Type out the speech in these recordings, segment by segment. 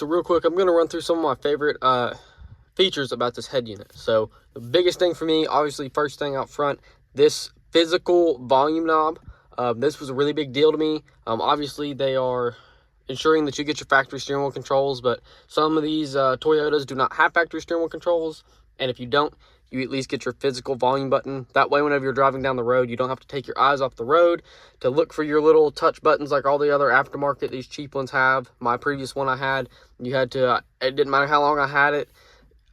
So real quick, I'm going to run through some of my favorite features about this head unit. So the biggest thing for me, obviously, first thing out front, this physical volume knob. This was a really big deal to me. Obviously, they are ensuring that you get your factory steering wheel controls, but some of these Toyotas do not have factory steering wheel controls, and if you don't, you at least get your physical volume button. That way, whenever you're driving down the road, you don't have to take your eyes off the road to look for your little touch buttons like all the other aftermarket, these cheap ones have. My previous one I had, you had to, it didn't matter how long I had it,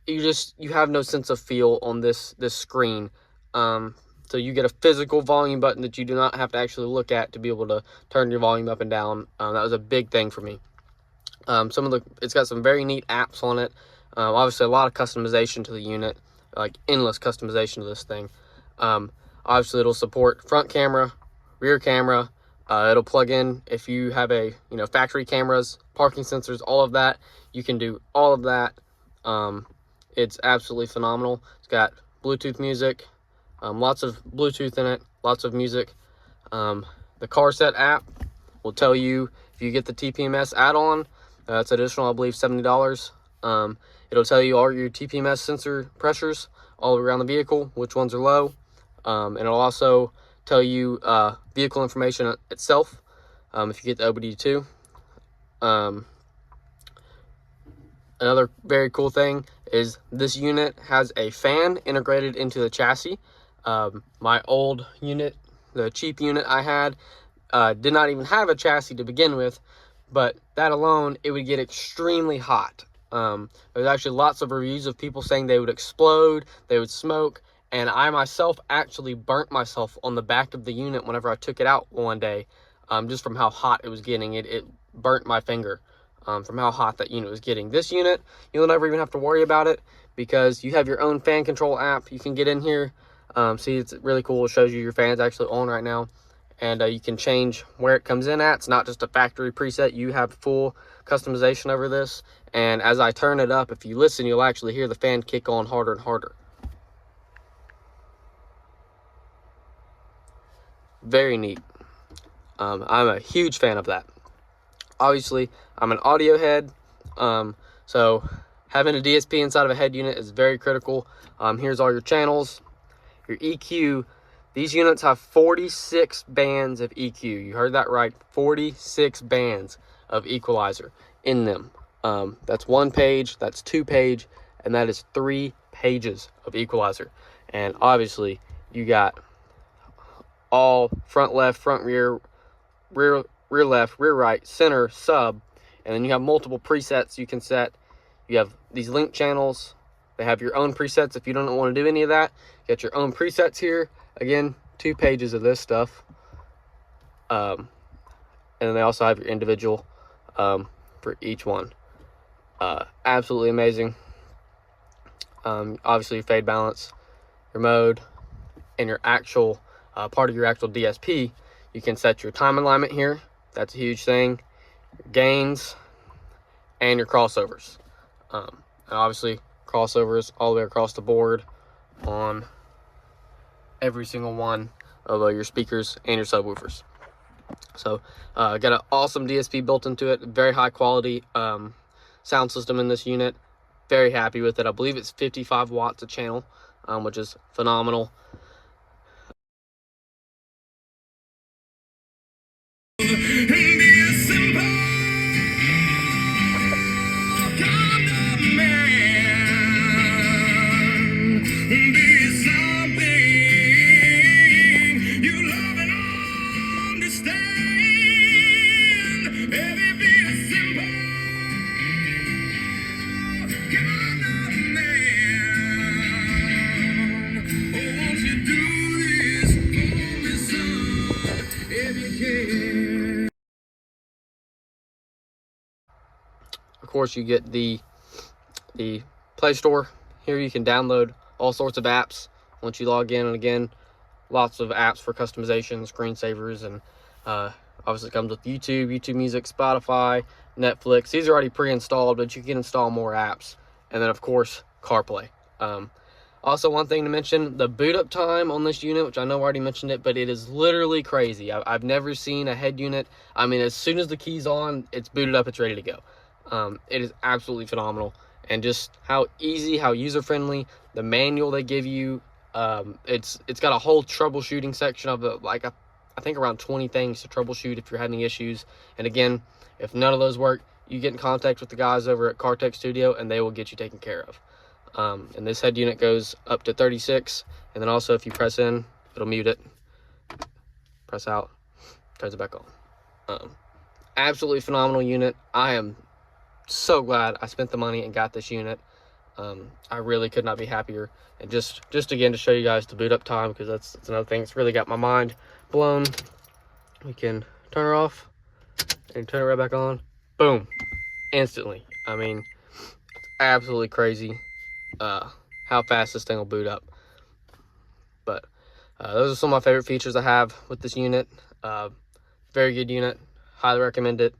you have no sense of feel on this screen. So you get a physical volume button that you do not have to actually look at to be able to turn your volume up and down. That was a big thing for me. It's got some very neat apps on it. Obviously a lot of customization to the unit, like endless customization to this thing. Obviously it'll support front camera, rear camera. It'll plug in if you have factory cameras, parking sensors, all of that. You can do all of that. It's absolutely phenomenal. It's got Bluetooth music, lots of Bluetooth in it, lots of music. The car set app will tell you if you get the TPMS add-on, it's additional, I believe, $70. It'll tell you all your TPMS sensor pressures all around the vehicle, which ones are low. And it'll also tell you vehicle information itself if you get the OBD2. Another very cool thing is this unit has a fan integrated into the chassis. My old unit, the cheap unit I had, did not even have a chassis to begin with, but that alone, it would get extremely hot. There's actually lots of reviews of people saying they would explode, they would smoke, and I myself actually burnt myself on the back of the unit whenever I took it out one day, just from how hot it was getting. It burnt my finger from how hot that unit was getting. This unit, you'll never even have to worry about it because you have your own fan control app. You can get in here. See, it's really cool. It shows you your fan's actually on right now. And you can change where it comes in at. It's not just a factory preset. You have full customization over this. And as I turn it up, if you listen, you'll actually hear the fan kick on harder and harder. Very neat. I'm a huge fan of that. Obviously, I'm an audio head. So having a DSP inside of a head unit is very critical. Here's all your channels. Your EQ, these units have 46 bands of EQ. You heard that right, 46 bands of equalizer in them. That's 1 page, that's 2 page, and that is 3 pages of equalizer. And obviously, you got all front left, front rear, rear left, rear right, center, sub, and then you have multiple presets you can set. You have these link channels. They have your own presets if you don't want to do any of that. You got your own presets here. Again, 2 pages of this stuff. And then they also have your individual for each one. Absolutely amazing. Obviously, your fade balance, your mode, and your actual part of your actual DSP. You can set your time alignment here. That's a huge thing. Your gains and your crossovers. And obviously, crossovers all the way across the board on every single one of your speakers and your subwoofers. So got an awesome DSP built into it, very high quality sound system in this unit. Very happy with it. I believe it's 55 watts a channel, which is phenomenal. Of course, you get the Play Store. Here you can download all sorts of apps once you log in, and again, lots of apps for customization, screensavers, and obviously it comes with YouTube Music, Spotify, Netflix. These are already pre-installed, but you can install more apps. And then, of course, CarPlay. Also, one thing to mention, the boot up time on this unit, which I know I already mentioned it, but it is literally crazy. I've never seen a head unit. I mean, as soon as the key's on, it's booted up, it's ready to go. It is absolutely phenomenal. And just how easy, how user-friendly, the manual they give you, it's got a whole troubleshooting section of it, like I think around 20 things to troubleshoot if you're having issues. And again, if none of those work, you get in contact with the guys over at CarTech Studio and they will get you taken care of. And this head unit goes up to 36, and then also if you press in, it'll mute it. Press out, turns it back on. Absolutely phenomenal unit. I am so glad I spent the money and got this unit. I really could not be happier. And just again to show you guys the boot up time, because that's another thing that's really got my mind blown. We can turn her off and turn it right back on. Boom, instantly. I mean, it's absolutely crazy how fast this thing will boot up. But those are some of my favorite features I have with this unit. Very good unit, highly recommend it.